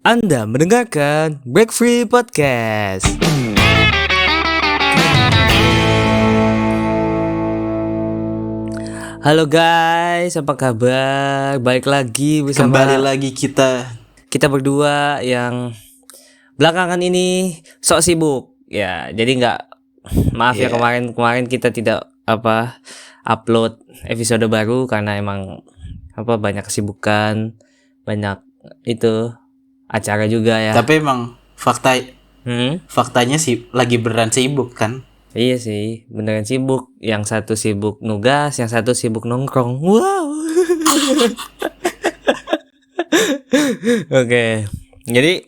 Anda mendengarkan Break Free Podcast. Halo guys, apa kabar? Balik lagi bersama Kembali lagi kita berdua yang belakangan ini sok sibuk. Ya, jadi maaf ya kemarin kita tidak upload episode baru karena emang banyak kesibukan, banyak itu acara juga ya. Tapi emang faktanya sih lagi beneran sibuk kan. Iya sih, beneran sibuk. Yang satu sibuk nugas, yang satu sibuk nongkrong. Wow. Oke. Jadi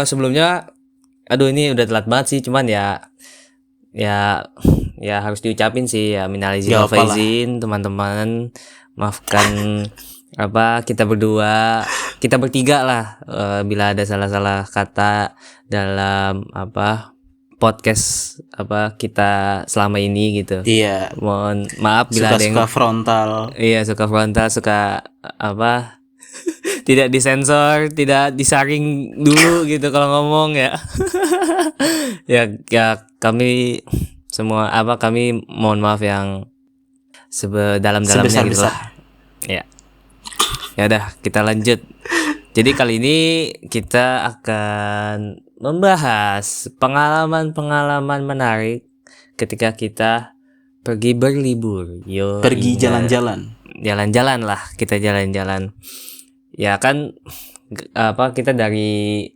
sebelumnya ini udah telat banget sih, cuman ya harus diucapin sih ya, minal izin wal faizin teman-teman. Maafkan kita bertiga lah bila ada salah-salah kata dalam podcast kita selama ini gitu. Iya. Mohon maaf bila ada yang suka frontal. Iya, suka frontal, suka tidak disensor, tidak disaring dulu gitu kalau ngomong ya. ya kami semua kami mohon maaf yang sedalam-dalamnya gitu lah. Ya. Ya udah, kita lanjut. Jadi kali ini kita akan membahas pengalaman-pengalaman menarik ketika kita pergi berlibur. Pergi jalan-jalan. Jalan-jalan lah, kita jalan-jalan. Ya kan kita dari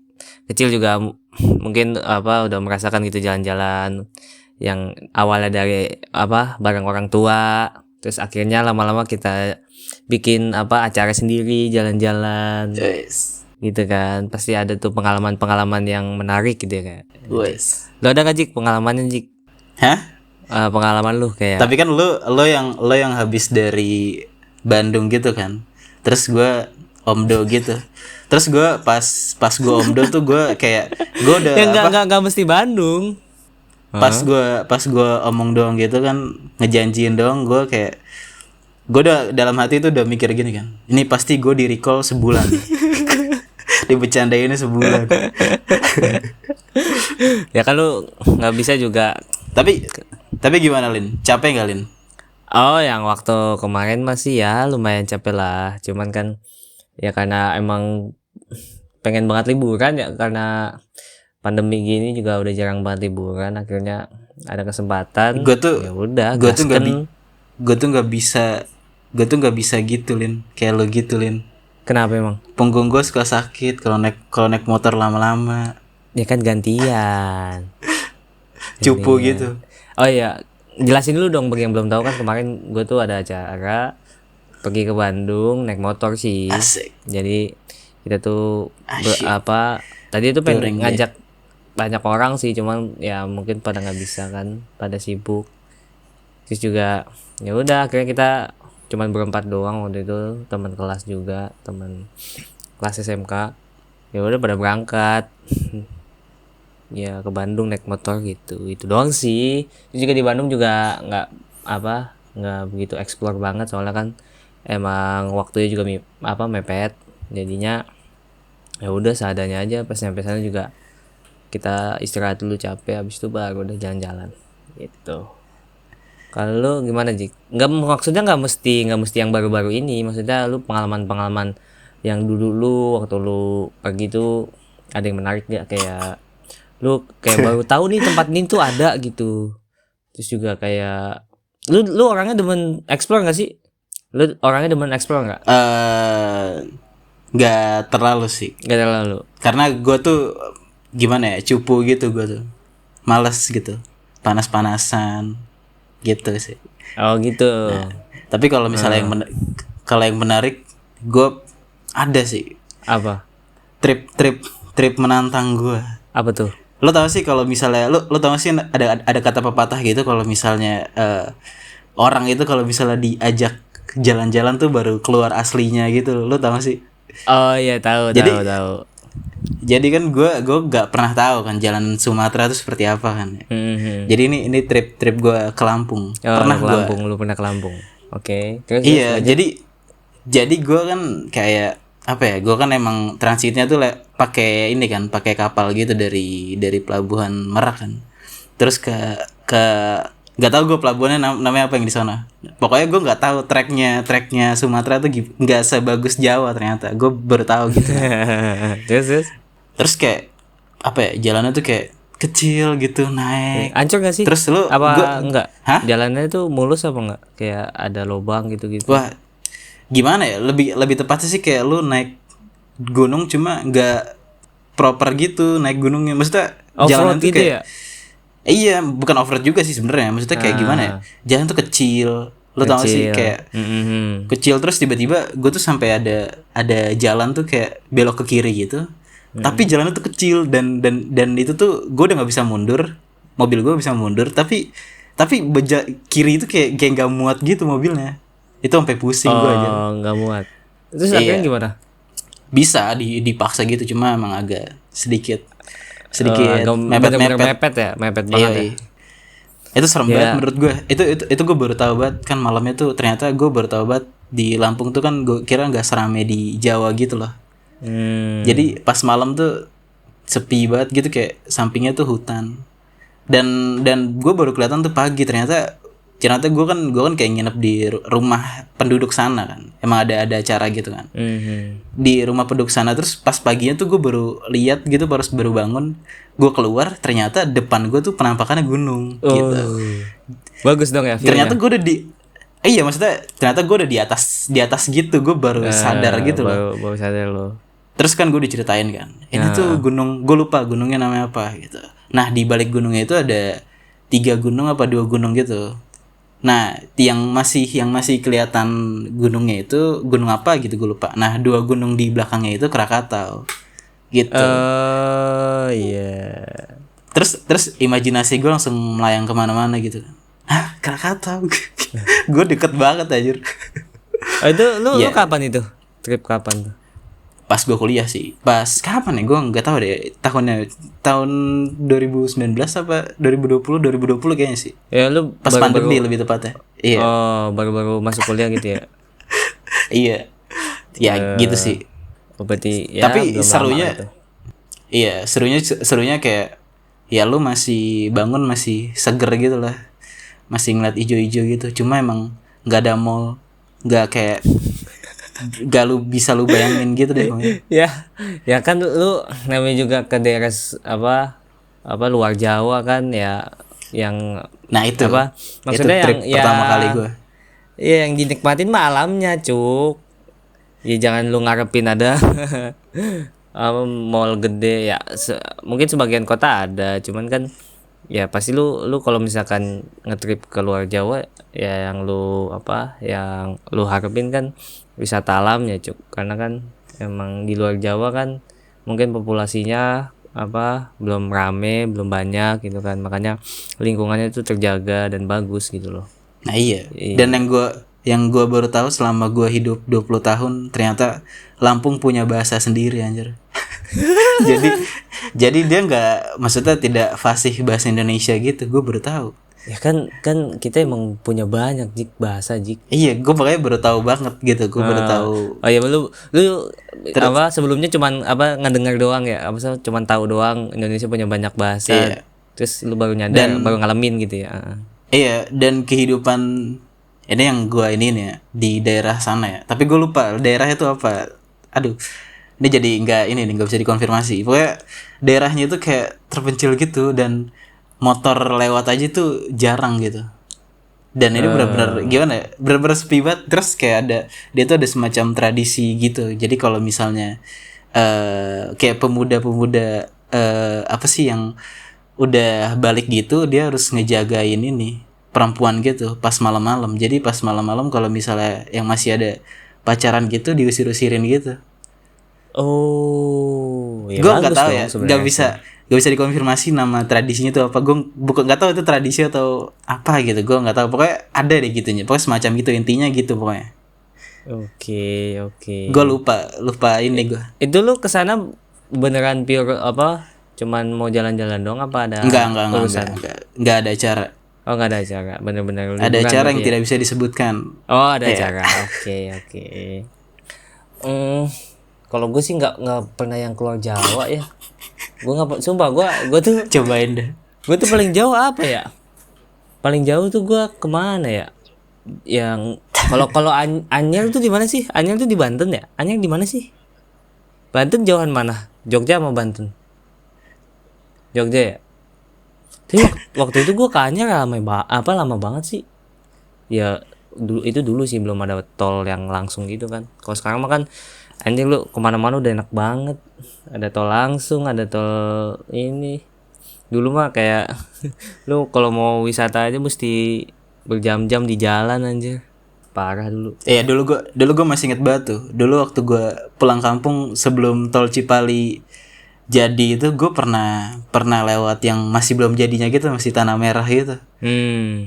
kecil juga mungkin udah merasakan gitu jalan-jalan yang awalnya dari bareng orang tua, terus akhirnya lama-lama kita bikin acara sendiri, jalan-jalan. Yes. Gitu kan, pasti ada tuh pengalaman-pengalaman yang menarik gitu ya kan. Yes. Lo ada gak Jik pengalamannya Jik? Hah? Pengalaman lu kayak. Tapi kan lo yang habis dari Bandung gitu kan. Terus gue omdo gitu. Terus gue pas gue omdo tuh gue kayak gue udah nggak mesti Bandung. Pas gue omong doang gitu kan, ngejanjiin doang, gue kayak gue udah dalam hati tuh udah mikir gini kan, ini pasti gue di recall sebulan. Dibecandainnya sebulan. Ya kan lu nggak bisa juga. Tapi gimana Lin? Capek nggak Lin? Oh, yang waktu kemarin masih ya lumayan capek lah. Cuman kan ya karena emang pengen banget liburan ya, karena pandemi gini juga udah jarang banget liburan. Akhirnya ada kesempatan. Gue tuh nggak bisa gitu Lin, kayak lo gitu Lin. Kenapa emang? Punggung gue suka sakit kalau naik motor lama-lama. Ya kan gantian. Cupu gitu. Oh iya, jelasin dulu dong bagi yang belum tahu kan, kemarin gue tuh ada acara pergi ke Bandung naik motor sih. Asik. Jadi kita tuh tadi tuh pengen ngajak banyak orang sih, cuman ya mungkin pada nggak bisa kan, pada sibuk. Terus juga ya udah akhirnya kita cuman berempat doang waktu itu, teman kelas juga, teman kelas SMK. Ya udah pada berangkat. Ya ke Bandung naik motor gitu. Itu doang sih. Terus juga di Bandung juga nggak begitu explore banget, soalnya kan emang waktunya juga mepet. Jadinya ya udah seadanya aja. Pas nyampe sana juga kita istirahat dulu, capek, habis itu baru udah jalan-jalan gitu. Kalau lu gimana Jik? Maksudnya nggak mesti yang baru-baru ini. Maksudnya lu pengalaman-pengalaman yang dulu lu waktu lu pergi tuh ada yang menarik gak? Kayak lu kayak baru tahu nih tempat ini tuh ada gitu. Terus juga kayak lu orangnya demen explore nggak sih? Lu orangnya demen explore nggak? Nggak terlalu sih. Nggak terlalu. Karena gue tuh gimana ya, cupu gitu gue tuh, malas gitu, panas-panasan gitu sih. Oh gitu. Nah, tapi kalau misalnya yang menarik, gue ada sih. Apa? Trip menantang gue. Apa tuh? Lo tau sih kalau misalnya lo tau sih ada kata pepatah gitu, kalau misalnya orang itu kalau misalnya diajak jalan-jalan tuh baru keluar aslinya gitu. Lo tau sih? Oh iya, tahu. Jadi kan gue nggak pernah tahu kan jalan Sumatera itu seperti apa kan. Jadi ini trip gue ke Lampung. Lu pernah ke Lampung. Oke. Terus iya, jadi gue kan kayak apa ya, gue kan emang transitnya tuh pakai ini kan, pakai kapal gitu dari pelabuhan Merak kan, terus ke nggak tahu gue pelabuhannya namanya apa yang di sana. Pokoknya gue nggak tahu treknya Sumatera tuh nggak sebagus Jawa ternyata. Gue baru tahu gitu. Terus Terus kayak apa ya, jalannya tuh kayak kecil gitu naik. hancur gak sih? Terus lu Apa enggak? hah? Jalannya itu mulus apa enggak? Kayak ada lubang gitu-gitu. Wah, gimana ya? Lebih tepatnya sih kayak lu naik gunung cuma nggak proper gitu naik gunungnya. Maksudnya jalanan Off-road tuh gitu kayak ya? iya, bukan off-road juga sih sebenarnya. Maksudnya kayak gimana ya? Jalan tuh kecil. Lu tau gak sih Kecil. kayak kecil terus tiba-tiba gue tuh sampai ada jalan tuh kayak belok ke kiri gitu. Tapi jalannya tuh kecil dan itu tuh gue udah nggak bisa mundur. Mobil gue bisa mundur tapi kiri itu kayak nggak muat gitu mobilnya. Itu sampai pusing gue aja. Oh, enggak muat. Terus akhirnya Iya, gimana? bisa dipaksa gitu cuma emang agak sedikit Agak bener-bener mepet-mepet. mepet ya, mepet Iya, banget ya. iya. Itu serem Ya. banget menurut gue. Itu gue baru tahu banget kan malamnya tuh, ternyata gue baru tahu banget di Lampung tuh kan gue kira nggak serame di Jawa gitu loh. Jadi pas malam tuh sepi banget gitu, kayak sampingnya tuh hutan. Dan gue baru kelihatan tuh pagi, ternyata gue kan kayak nginep di rumah penduduk sana kan. Emang ada acara gitu kan. Di rumah penduduk sana, terus pas paginya tuh gue baru lihat gitu, baru bangun, gue keluar, ternyata depan gue tuh penampakannya gunung gitu. Bagus dong ya Ternyata view-nya. gue udah iya, maksudnya ternyata gue udah di atas gitu, gue baru sadar gitu loh. Baru sadar lo. Terus kan gue diceritain kan, ini tuh gunung, gue lupa gunungnya namanya apa gitu. Nah di balik gunungnya itu ada 3 gunung apa 2 gunung gitu. Nah yang masih kelihatan gunungnya itu gunung apa gitu gue lupa. Nah 2 gunung di belakangnya itu Krakatau gitu. Iya. Terus imajinasi gue langsung melayang kemana-mana gitu. Hah, Krakatau. Gue deket banget anjir. Itu lu Iya. kapan itu? Trip kapan tuh? Pas gue kuliah sih. Pas kapan ya? Gue nggak tahu deh tahun 2019 apa 2020 kayaknya sih. Ya lu Pas pandemi baru-baru lebih tepatnya. Iya. baru-baru masuk kuliah gitu ya. Iya. Ya gitu sih. Berarti ya Tapi belum lama serunya gitu. iya, serunya kayak ya lu masih bangun masih seger gitu lah. Masih ngeliat ijo-ijo gitu. Cuma emang nggak ada mall, nggak kayak gak bisa lu bayangin gitu deh pokoknya. Ya kan lu namanya juga ke daerah apa luar Jawa kan ya, yang Nah itu apa itu maksudnya trip yang pertama kali gue. ya yang dinikmatin mah alamnya cuk. Ya jangan lu ngarepin ada mall gede ya, mungkin sebagian kota ada, cuman kan ya pasti lu kalau misalkan ngetrip ke luar Jawa ya yang lu harapin kan wisata alamnya cuk, karena kan emang di luar Jawa kan mungkin populasinya belum rame, belum banyak gitu kan, makanya lingkungannya itu terjaga dan bagus gitu loh. Nah iya. Dan yang gue baru tahu selama gue hidup 20 tahun, ternyata Lampung punya bahasa sendiri anjir. jadi jadi dia nggak, maksudnya tidak fasih bahasa Indonesia gitu. Gue baru tahu. Ya kan kita emang punya banyak bahasa Jik. Iya, gue makanya baru tahu banget gitu. Gue baru tahu. Oh iya, lu sebelumnya cuman ngedengar doang ya, cuman tahu doang Indonesia punya banyak bahasa. Iya. Terus lu baru nyadar, baru ngalamin gitu ya. Iya, dan kehidupan ini yang gue ini nih ya, di daerah sana ya. Tapi gue lupa daerahnya itu apa. Aduh, ini jadi nggak bisa dikonfirmasi. Pokoknya daerahnya itu kayak terpencil gitu dan motor lewat aja tuh jarang gitu. Dan ini benar-benar gimana ya? Benar-benar sepi banget. Terus kayak dia tuh ada semacam tradisi gitu. Jadi kalau misalnya kayak pemuda-pemuda apa sih yang udah balik gitu, dia harus ngejagain ini perempuan gitu pas malam-malam. Jadi pas malam-malam kalau misalnya yang masih ada pacaran gitu diusir-usirin gitu. Oh, ya Gue nggak bagus tahu dong ya, sebenarnya. nggak bisa dikonfirmasi nama tradisinya itu apa. Gue bukan nggak tahu itu tradisi atau apa gitu. Gue nggak tahu. Pokoknya ada deh gitunya. Pokoknya semacam gitu intinya gitu pokoknya. Oke. Gue lupa ini gue. Itu lu kesana beneran pure cuman mau jalan-jalan doang apa ada urusan? Enggak ada acara. Oh, nggak ada acara, bener-bener Ada liburan acara yang berarti ya? tidak bisa disebutkan. Oh, ada Iya. acara. Oke. Kalau gue sih nggak pernah yang keluar Jawa ya. Gue nggak, sumpah gue tuh Cobain deh. gue tuh paling jauh apa ya? Paling jauh tuh gue kemana ya? Yang kalau Anyar tuh di mana sih? Anyar tuh di Banten ya? Anyar di mana sih? Banten jauhan mana? Jogja sama Banten? Jogja ya. Tapi waktu itu gue ke Anyar lama banget sih. Ya dulu sih belum ada tol yang langsung gitu kan. Kalau sekarang mah kan anjing lu kemana-mana udah enak banget. Ada tol langsung, ada tol ini. Dulu mah kayak lu kalau mau wisata aja mesti berjam-jam di jalan anjir. Parah dulu. Iya, dulu gue masih inget banget tuh. Dulu waktu gue pulang kampung sebelum tol Cipali jadi itu, gue pernah lewat yang masih belum jadinya gitu, masih tanah merah gitu.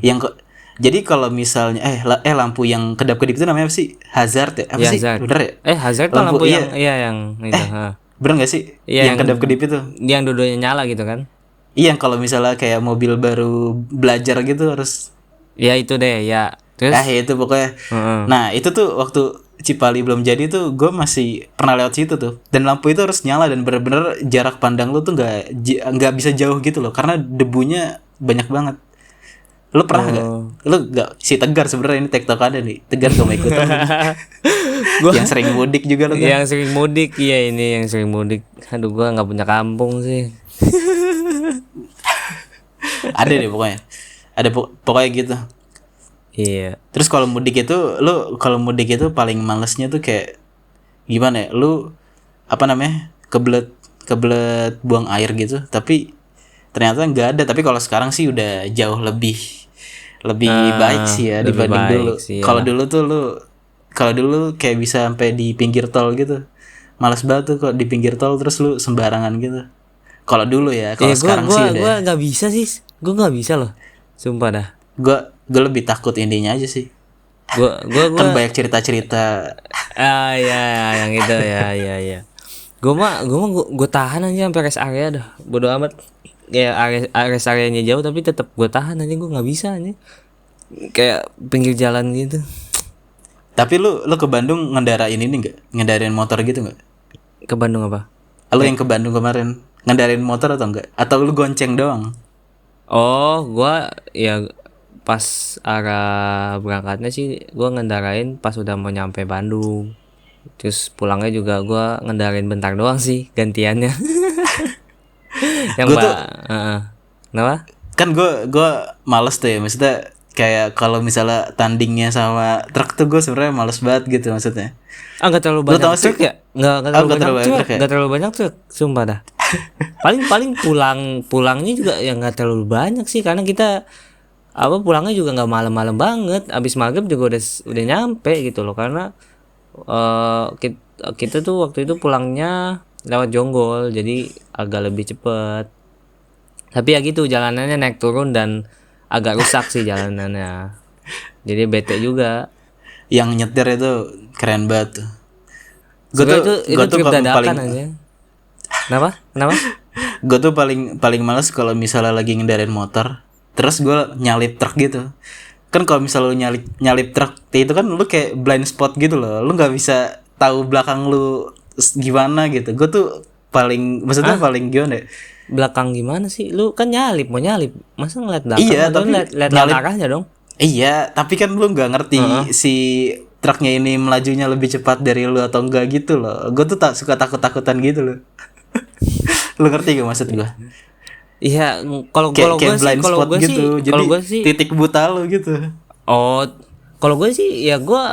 Yang jadi kalau misalnya lampu yang kedap-kedip itu namanya apa sih? Hazard ya? Apa Ya, sih? Hazard. Bener ya? Hazard tuh lampu yang yang itu, Bener gak sih? Iya, yang kedap-kedip itu. Yang dua-duanya nyala gitu kan. Iya, kalau misalnya kayak mobil baru belajar gitu harus. Ya itu deh ya. Terus Ya itu pokoknya. Nah itu tuh waktu Cipali belum jadi tuh gue masih pernah lewat situ tuh. Dan lampu itu harus nyala dan bener-bener jarak pandang lu tuh nggak bisa jauh gitu loh, karena debunya banyak banget. Lu pernah nggak? Lu nggak? Si Tegar sebenarnya ini TikTok ada nih. Tegar gak mau ikutan. Yang sering mudik juga lu kan? Yang sering mudik, iya ini yang sering mudik. Aduh gua nggak punya kampung sih. Ada deh pokoknya. Ada pokoknya gitu. Iya. Terus kalau mudik itu paling malesnya tuh kayak gimana ya? Lu apa namanya? Kebelet buang air gitu, tapi ternyata nggak ada. Tapi kalau sekarang sih udah jauh lebih baik sih ya dibanding dulu. Ya. Kalau dulu kayak bisa sampai di pinggir tol gitu. Malas banget tuh kok di pinggir tol terus lu sembarangan gitu. Kalau dulu ya, kalau sekarang sih udah. Gue nggak bisa sih. Gue nggak bisa loh. Sumpah dah. Gue lebih takut intinya aja sih. Gue kan banyak cerita-cerita. Ya yang itu ya. Gue tahan aja sampai rest area dah. Bodo amat. Ya rest areanya jauh tapi tetap gue tahan aja, gue nggak bisa aja. Kayak pinggir jalan gitu. Tapi lu ke Bandung ngendarain ini nggak? Ngendarain motor gitu nggak? Ke Bandung apa? Lu yang ke Bandung kemarin ngendarain motor atau enggak? Atau lu gonceng doang? Oh, gua ya pas arah berangkatnya sih gua ngendarain pas udah mau nyampe Bandung. Terus pulangnya juga gua ngendarain bentar doang sih gantiannya. Yang gua tuh kenapa? Kan gue males tuh ya, maksudnya kayak kalau misalnya tandingnya sama truk tuh gue sebenarnya males banget gitu maksudnya. Nggak terlalu banyak truk ya? Nggak terlalu banyak truk, sumpah dah. paling pulangnya juga yang nggak terlalu banyak sih, karena kita pulangnya juga nggak malam-malam banget, abis maghrib juga udah nyampe gitu loh, karena kita tuh waktu itu pulangnya lewat Jonggol, jadi agak lebih cepet. Tapi ya gitu, jalanannya naik turun dan agak rusak sih jalanannya, jadi bete juga. Yang nyetir itu keren banget tuh. Gue tuh trip dadakan aja. Kenapa? Gue tuh paling males kalau misalnya lagi ngendarin motor terus gue nyalip truk gitu. Kan kalau misalnya lu nyalip truk itu kan lu kayak blind spot gitu loh, lu nggak bisa tahu belakang lu gimana gitu. Gue tuh maksudnya paling gimana ya? Belakang gimana sih? Lu kan mau nyalip, masa ngeliat belakang? Iya, tapi lihat arahnya dong. Iya, tapi kan lu nggak ngerti si truknya ini melajunya lebih cepat dari lu atau enggak gitu loh. Gue tuh suka takut-takutan gitu loh. Lu ngerti gak maksud gue? Iya, kalau gue sih titik buta lu gitu. Oh, kalau gue sih ya gue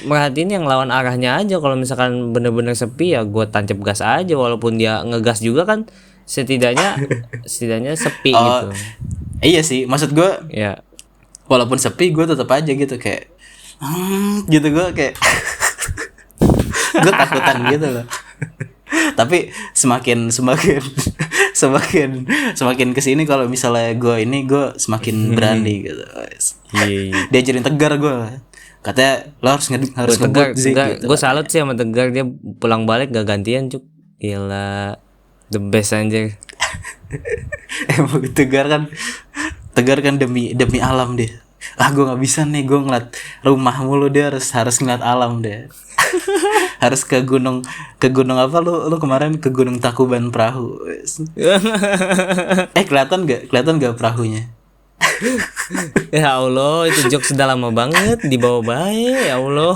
merhatiin yang lawan arahnya aja. Kalau misalkan bener-bener sepi ya gue tancap gas aja, walaupun dia ngegas juga kan setidaknya sepi gitu. Iya sih, maksud gue ya, walaupun sepi gue tetap aja gitu kayak gitu, gue kayak gue takutan gitu loh. Tapi semakin kesini kalau misalnya gue semakin berani gitu. Diajarin Tegar gue, katanya lo harus Tegar sih gitu. Gue salut sih sama Tegar, dia pulang balik gak gantian cuk, gila, the best anjir. Emang Tegar kan demi alam deh. Gue nggak bisa nih, gue ngeliat rumah mulu, dia harus ngeliat alam deh. harus ke gunung apa lu kemarin ke Gunung Tangkuban Perahu. Kelihatan gak perahunya? Ya Allah, itu jokes sudah lama banget dibawa baik, ya Allah.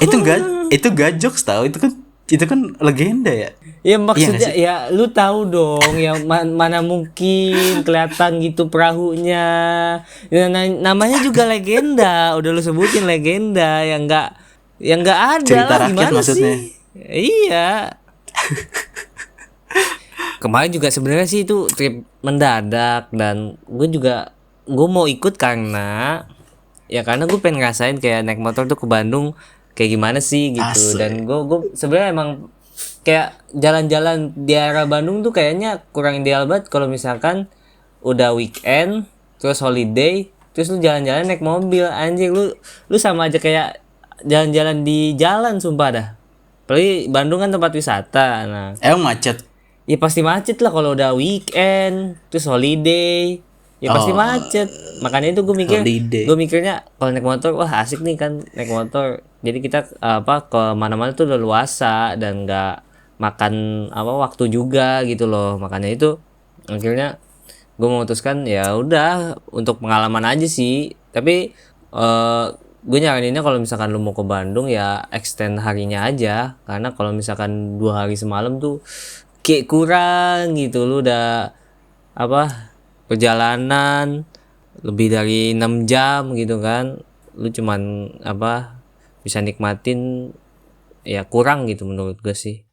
Itu gak jokes tau, itu kan legenda ya. Ya maksudnya ya lu tahu dong, yang mana mungkin kelihatan gitu perahunya. Ya, namanya juga legenda, udah lu sebutin legenda, yang enggak ada Cerita lah, rakyat gimana maksudnya. sih? Iya. Kemarin juga sebenarnya sih itu trip mendadak, dan gue mau ikut karena gue pengen ngerasain kayak naik motor tuh ke Bandung kayak gimana sih gitu. Asik. Dan gue sebenarnya emang kayak jalan-jalan di area Bandung tuh kayaknya kurang ideal banget kalau misalkan udah weekend terus holiday terus lu jalan-jalan naik mobil, anjing, lu sama aja kayak jalan-jalan di jalan, sumpah dah. Apalagi Bandung kan tempat wisata. Nah, Macet. ya pasti macet lah kalau udah weekend terus holiday, ya pasti macet. Makanya itu gue mikirnya kalau naik motor, wah asik nih kan naik motor, jadi kita ke mana-mana tuh udah luasa dan nggak makan waktu juga gitu loh. Makanya itu akhirnya gue memutuskan ya udah untuk pengalaman aja sih. Tapi gue nyaraninnya kalau misalkan lu mau ke Bandung ya extend harinya aja, karena kalau misalkan 2 hari semalam tuh kayak kurang gitu. Lu udah perjalanan lebih dari 6 jam gitu kan, lu cuman bisa nikmatin, ya kurang gitu menurut gue sih.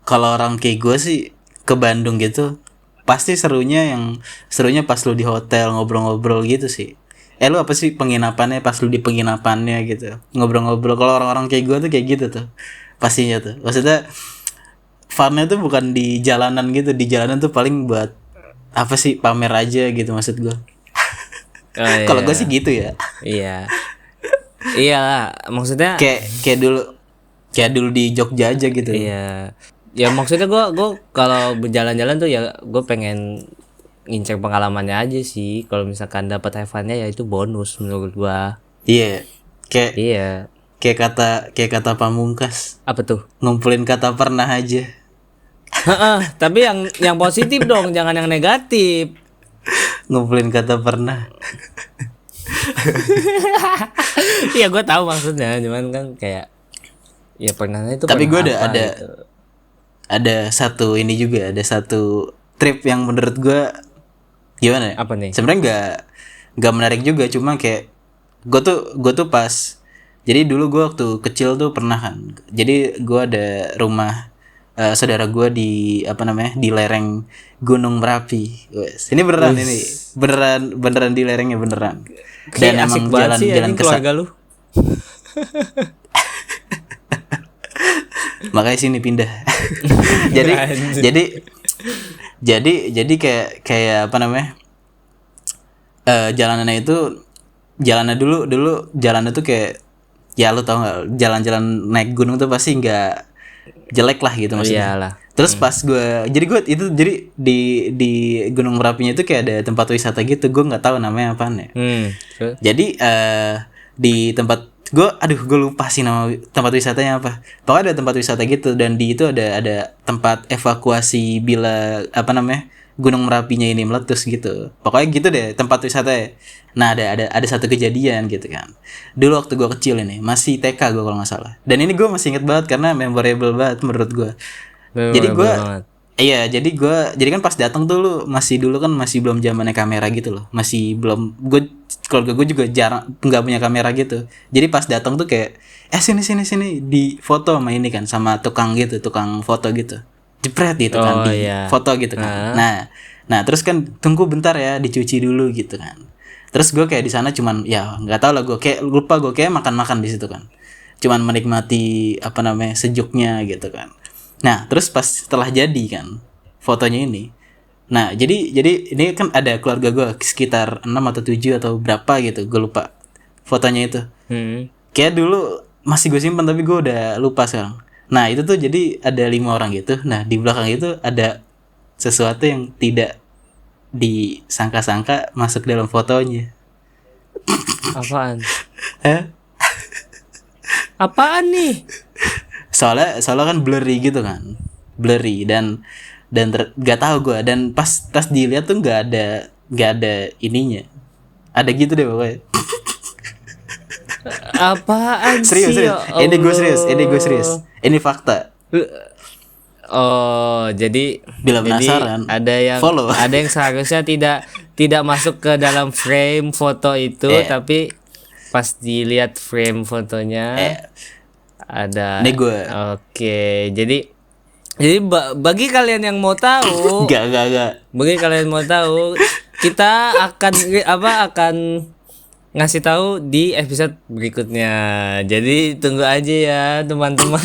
Kalau orang kayak gue sih ke Bandung gitu pasti serunya pas lu di hotel ngobrol-ngobrol gitu sih. Lu apa sih penginapannya, pas lu di penginapannya gitu ngobrol-ngobrol. Kalau orang-orang kayak gue tuh kayak gitu tuh pastinya tuh. Maksudnya funnya tuh bukan di jalanan gitu. Di jalanan tuh paling buat apa sih, pamer aja gitu maksud gue. Kalau gue sih gitu ya. Iya. Iyalah, maksudnya kayak dulu di Jogja aja gitu. Iya. Ya maksudnya gue kalau berjalan-jalan tuh ya gue pengen ngincer pengalamannya aja sih. Kalau misalkan dapat have fun-nya ya itu bonus menurut gue. Iya. Iya. Kayak kata Pamungkas. Apa tuh? Ngumpulin kata pernah aja. Tapi yang positif dong, jangan yang negatif. Ngumpulin kata pernah. Iya gue tahu maksudnya, cuman kan kayak ya pernahnya itu. Tapi gue gitu. ada satu ini juga, ada satu trip yang menurut gue gimana ya? Apa nih? Sebenarnya nggak menarik juga, cuma kayak gue tuh pas, jadi dulu gue waktu kecil tuh pernah kan, jadi gue ada rumah saudara gue di di lereng Gunung Merapi. Ini beneran. Ini beneran di lerengnya beneran. Dan emang jalan ke keluarga lu. Makanya sini pindah. jadi kayak jalanannya dulu jalannya tuh kayak, ya lu tau nggak, jalan-jalan naik gunung tuh pasti nggak jelek lah gitu maksudnya. Iyalah. Terus pas gue di Gunung Merapinya itu kayak ada tempat wisata gitu, gue nggak tahu namanya apaan ya. Jadi di tempat gue lupa sih nama tempat wisatanya apa. Pokoknya ada tempat wisata gitu, dan di itu ada tempat evakuasi bila Gunung Merapinya ini meletus gitu. Pokoknya gitu deh tempat wisatanya. Nah ada satu kejadian gitu kan. Dulu waktu gue kecil ini, masih TK gue kalau nggak salah. Dan ini gue masih inget banget karena memorable banget menurut gue. Jadi kan pas datang tuh masih belum zamannya kamera gitu loh. Masih belum, keluarga gue juga jarang, nggak punya kamera gitu. Jadi pas datang tuh kayak sini di foto sama ini kan, sama tukang foto gitu. Jepret gitu kan foto gitu kan. Nah terus kan tunggu bentar ya, dicuci dulu gitu kan. Terus gue kayak di sana cuman ya nggak tahu lah, gue kayak lupa, gue kayak makan di situ kan. Cuman menikmati sejuknya gitu kan. Nah terus pas setelah jadi kan fotonya ini. Nah jadi ini kan ada keluarga gue sekitar 6 atau 7 atau berapa gitu, gue lupa fotonya itu. Kayak dulu masih gue simpan tapi gue udah lupa sekarang. Nah itu tuh jadi ada 5 orang gitu. Nah di belakang itu ada sesuatu yang tidak disangka-sangka masuk dalam fotonya. Apaan? Apaan nih? soalnya kan blurry gitu kan, blurry dan nggak tahu gue, dan pas dilihat tuh nggak ada ininya, ada gitu deh pokoknya. Apaan Serius, sih serius. ya Ini gue serius. Allah. Ini fakta. Oh, jadi Bila penasaran, follow. ada yang seharusnya tidak masuk ke dalam frame foto itu, tapi pas dilihat frame fotonya ada. Ini gue. Oke, jadi bagi kalian yang mau tahu, Gak. bagi kalian mau tahu, kita akan ngasih tahu di episode berikutnya. Jadi tunggu aja ya, teman-teman.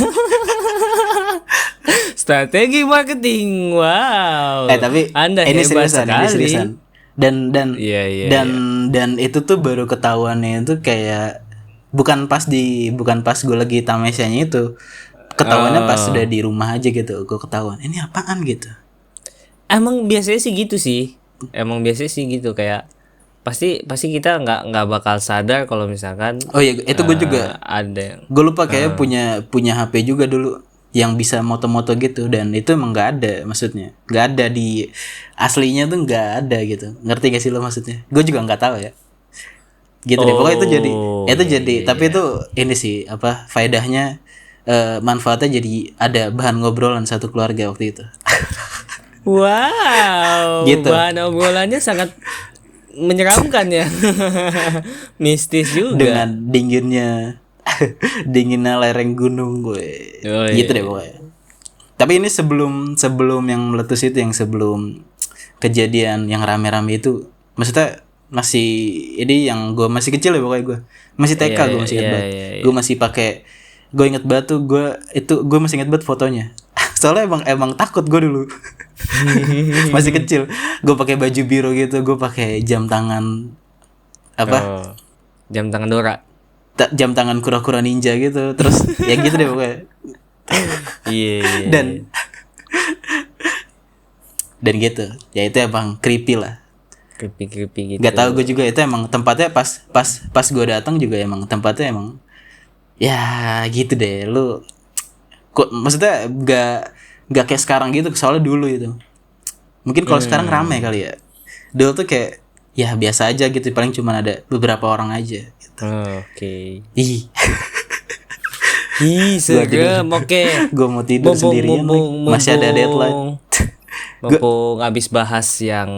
Strategi marketing, wow. Tapi Anda ini hebat seriusan, sekali. ini seriusan. Dan Iya. dan itu tuh baru ketahuannya itu kayak bukan pas gue lagi tamesianya itu. Ketahuannya pas sudah di rumah aja gitu. Gue ketahuan, ini apaan gitu. Emang biasanya sih gitu sih. Kayak pasti kita nggak bakal sadar kalau misalkan Oh iya, itu gue juga ada. gue lupa kayak punya HP juga dulu yang bisa moto-moto gitu, dan itu emang nggak ada, maksudnya nggak ada di aslinya tuh, nggak ada gitu. Ngerti gak sih lo maksudnya? Gue juga nggak tahu ya. Gitu deh. Pokoknya itu jadi tapi itu ini sih apa faedahnya, manfaatnya jadi ada bahan ngobrolan satu keluarga waktu itu. Wow. Gitu. Bahan obrolannya sangat menyeramkan ya. Mistis juga. Dengan dinginnya lereng gunung gue. Oh, Gitu iya. deh pokoknya. Tapi ini sebelum yang meletus itu, yang sebelum kejadian yang rame-rame itu, maksudnya masih ini yang gue masih kecil ya pokoknya, gue masih TK, gue masih inget banget. Gue masih pakai, gue inget banget tuh, gue masih inget banget fotonya. Soalnya emang takut gue dulu. Masih kecil, gue pakai baju biru gitu, gue pakai jam tangan apa? Jam tangan Dora. Jam tangan kura-kura ninja gitu, terus ya gitu deh pokoknya. Iya. Dan gitu, ya itu emang creepy lah. Creepy gitu. Gak tau gue juga, itu emang tempatnya pas gue datang juga emang tempatnya emang ya gitu deh. Lu kok maksudnya gak kayak sekarang gitu, soalnya dulu itu mungkin kalau sekarang ramai kali ya. Dulu tuh kayak ya biasa aja gitu, paling cuma ada beberapa orang aja gitu. Oke. Ih Serem. Oke. gue mau tidur sendirian lagi. Masih ada deadline. Mumpung habis bahas yang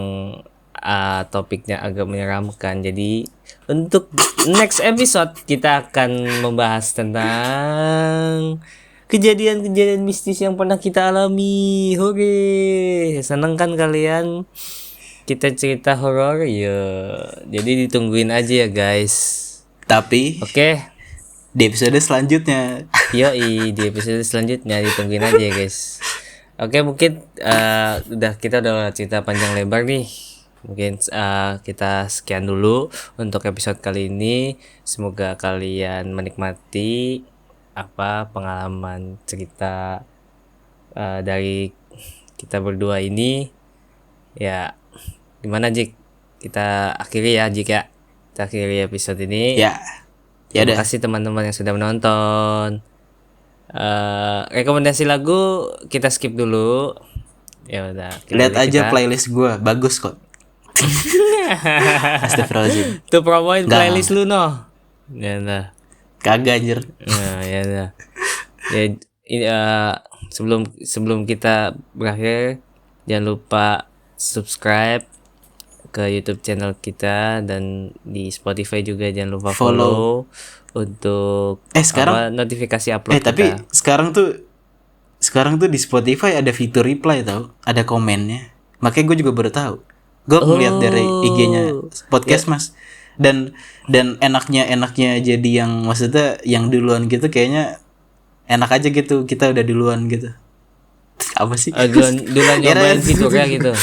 topiknya agak menyeramkan, jadi untuk next episode kita akan membahas tentang kejadian-kejadian mistis yang pernah kita alami. Hore, seneng kan kalian kita cerita horor ya? Jadi ditungguin aja ya guys. Tapi di episode selanjutnya. Yoi, di episode selanjutnya ditungguin aja ya guys. Oke, mungkin kita udah cerita panjang lebar nih. Mungkin kita sekian dulu untuk episode kali ini. Semoga kalian menikmati pengalaman cerita dari kita berdua ini. Ya, gimana Jik? Kita akhiri ya Jik ya. Kita akhiri episode ini. Ya. Terima kasih teman-teman yang sudah menonton. Rekomendasi lagu kita skip dulu. Ya udah. Lihat aja playlist gue, bagus kok. Astagfirullahaladzim. Tuh promoin playlist lu no. Ya udah. Kagak anjir. Nah, ya udah. Ya sebelum kita berakhir, jangan lupa subscribe ke YouTube channel kita, dan di Spotify juga jangan lupa follow untuk sekarang notifikasi upload kita. Tapi sekarang tuh di Spotify ada fitur reply tau, ada komennya. Makanya gue juga baru tahu. Gue melihat dari IG-nya podcast Mas. Dan enaknya jadi yang maksudnya yang duluan gitu, kayaknya enak aja gitu, kita udah duluan gitu. Apa sih? Duluan nyobain fiturnya gitu.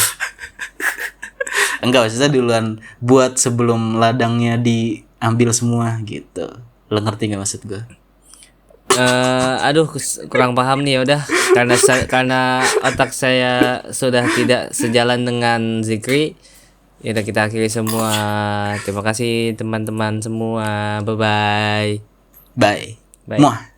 Enggak, maksudnya duluan buat sebelum ladangnya diambil semua gitu. Lo ngerti gak maksud gue? Aduh, kurang paham nih. Udah, karena otak saya sudah tidak sejalan dengan Zikri. Ya udah, kita akhiri semua. Terima kasih teman-teman semua. Bye. Bye. Muah.